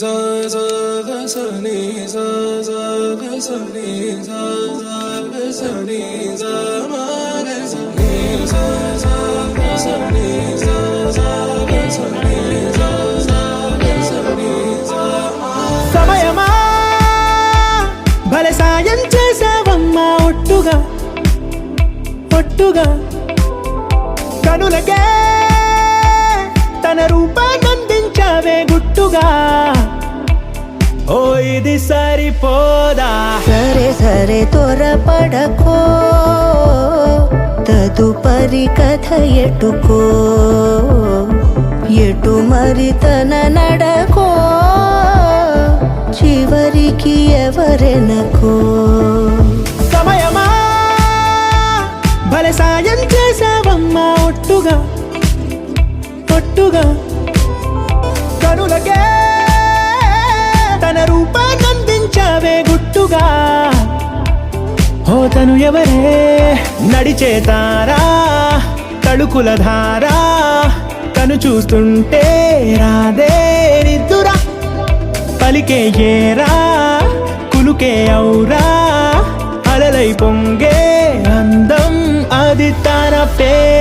sa sa ga sa ni sa sa ga sa ni sa sa ga sa ni sa ma ga sa ni sa sa ga sa ni sa sa ga sa ni sa sa ga sa ni sa ma సమయమా భలే సాయం చేసావమ్మా ఒట్టుగా ఒట్టుగా కనులకే తన రూపాన్నందించావే గుట్టుగా ఓ ఇది సరిపోదా సరే సరే త్వరపడకో తదుపరి కథ ఎటుకో ఎటు మరి తన నడకో చివరికి ఎవరెనకో సమయమా భలే సాయం చేసావమ్మా ఒట్టుగా ఒట్టుగా కనులకే తన రూపాన్నందించావే గుట్టుగా ఓ తను ఎవరే నడిచే తారా తళుకుల ధారా తను చూస్తుంటే రాదే నిద్దురా పలికే ఏరా కులుకే ఔరా అలలై పొంగే అందం అది తన పేరు